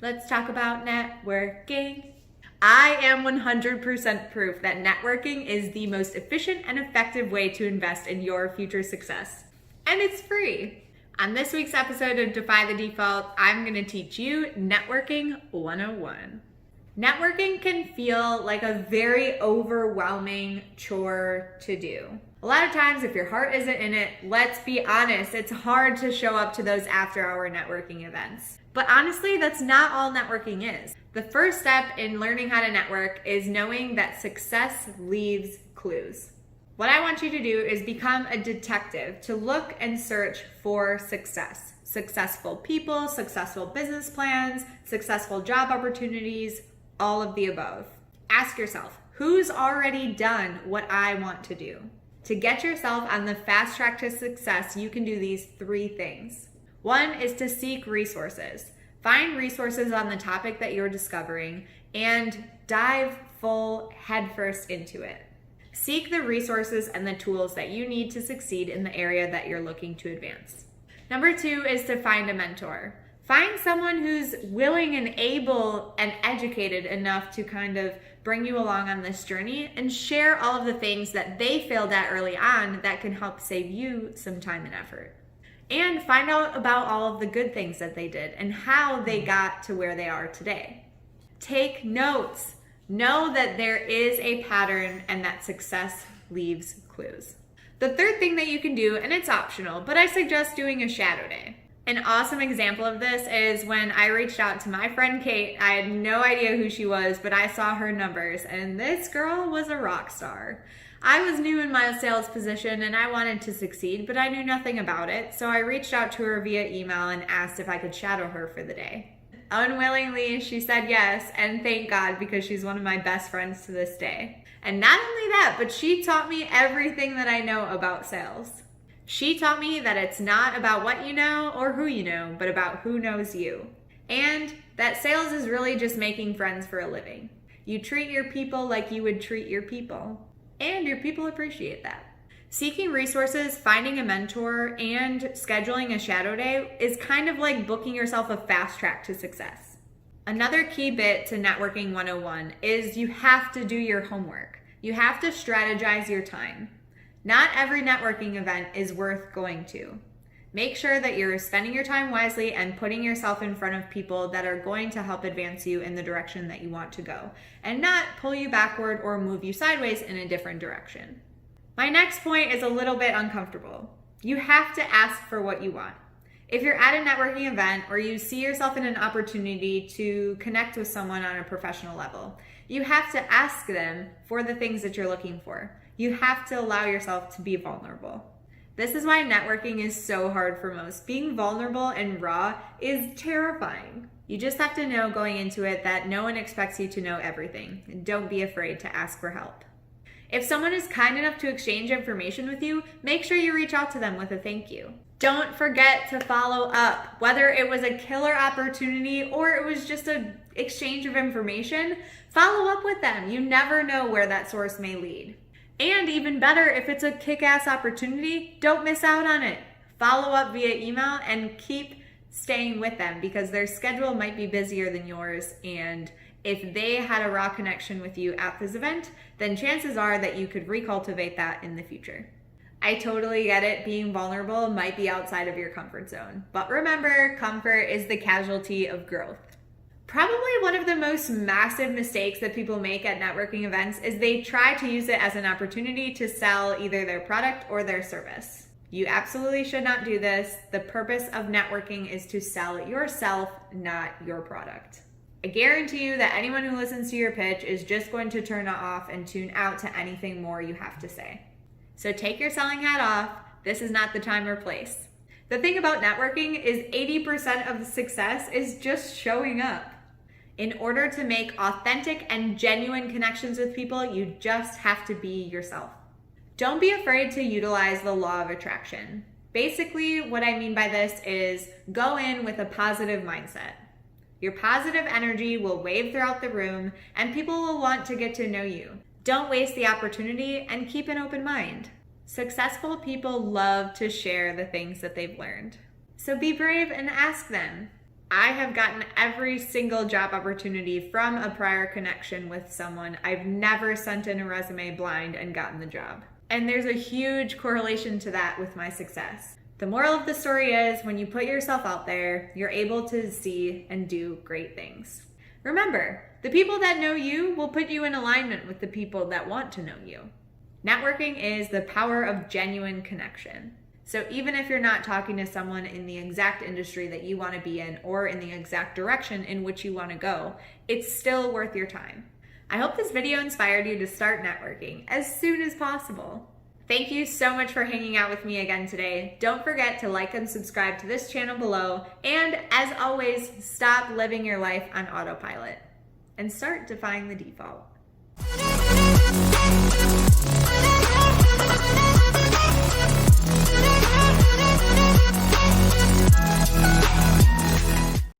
Let's talk about networking. I am 100% proof that networking is the most efficient and effective way to invest in your future success. And it's free. On this week's episode of Defy the Default, I'm going to teach you Networking 101. Networking can feel like a very overwhelming chore to do. A lot of times, if your heart isn't in it, let's be honest, it's hard to show up to those after-hour networking events. But honestly, that's not all networking is. The first step in learning how to network is knowing that success leaves clues. What I want you to do is become a detective to look and search for success. Successful people, successful business plans, successful job opportunities, all of the above. Ask yourself, who's already done what I want to do? To get yourself on the fast track to success, you can do these 3 things. 1 is to seek resources. Find resources on the topic that you're discovering and dive full headfirst into it. Seek the resources and the tools that you need to succeed in the area that you're looking to advance. Number 2 is to find a mentor. Find someone who's willing and able and educated enough to kind of bring you along on this journey and share all of the things that they failed at early on that can help save you some time and effort. And find out about all of the good things that they did and how they got to where they are today. Take notes. Know that there is a pattern and that success leaves clues. The third thing that you can do, and it's optional, but I suggest doing a shadow day. An awesome example of this is when I reached out to my friend Kate. I had no idea who she was, but I saw her numbers, and this girl was a rock star. I was new in my sales position and I wanted to succeed, but I knew nothing about it, so I reached out to her via email and asked if I could shadow her for the day. Unwillingly, she said yes, and thank God, because she's one of my best friends to this day. And not only that, but she taught me everything that I know about sales. She taught me that it's not about what you know or who you know, but about who knows you. And that sales is really just making friends for a living. You treat your people like you would treat your people, and your people appreciate that. Seeking resources, finding a mentor, and scheduling a shadow day is kind of like booking yourself a fast track to success. Another key bit to Networking 101 is you have to do your homework. You have to strategize your time. Not every networking event is worth going to. Make sure that you're spending your time wisely and putting yourself in front of people that are going to help advance you in the direction that you want to go, and not pull you backward or move you sideways in a different direction. My next point is a little bit uncomfortable. You have to ask for what you want. If you're at a networking event or you see yourself in an opportunity to connect with someone on a professional level, you have to ask them for the things that you're looking for. You have to allow yourself to be vulnerable. This is why networking is so hard for most. Being vulnerable and raw is terrifying. You just have to know going into it that no one expects you to know everything. Don't be afraid to ask for help. If someone is kind enough to exchange information with you, make sure you reach out to them with a thank you. Don't forget to follow up. Whether it was a killer opportunity or it was just an exchange of information, follow up with them. You never know where that source may lead. And even better, if it's a kick-ass opportunity, don't miss out on it. Follow up via email and keep staying with them because their schedule might be busier than yours, and if they had a raw connection with you at this event, then chances are that you could recultivate that in the future. I totally get it. Being vulnerable might be outside of your comfort zone, but remember, comfort is the casualty of growth. Probably one of the most massive mistakes that people make at networking events is they try to use it as an opportunity to sell either their product or their service. You absolutely should not do this. The purpose of networking is to sell yourself, not your product. I guarantee you that anyone who listens to your pitch is just going to turn it off and tune out to anything more you have to say. So take your selling hat off. This is not the time or place. The thing about networking is 80% of the success is just showing up. In order to make authentic and genuine connections with people, you just have to be yourself. Don't be afraid to utilize the law of attraction. Basically, what I mean by this is go in with a positive mindset. Your positive energy will wave throughout the room and people will want to get to know you. Don't waste the opportunity and keep an open mind. Successful people love to share the things that they've learned. So be brave and ask them. I have gotten every single job opportunity from a prior connection with someone. I've never sent in a resume blind and gotten the job. And there's a huge correlation to that with my success. The moral of the story is when you put yourself out there, you're able to see and do great things. Remember, the people that know you will put you in alignment with the people that want to know you. Networking is the power of genuine connection. So even if you're not talking to someone in the exact industry that you want to be in or in the exact direction in which you want to go, it's still worth your time. I hope this video inspired you to start networking as soon as possible. Thank you so much for hanging out with me again today. Don't forget to like and subscribe to this channel below. And as always, stop living your life on autopilot and start defying the default.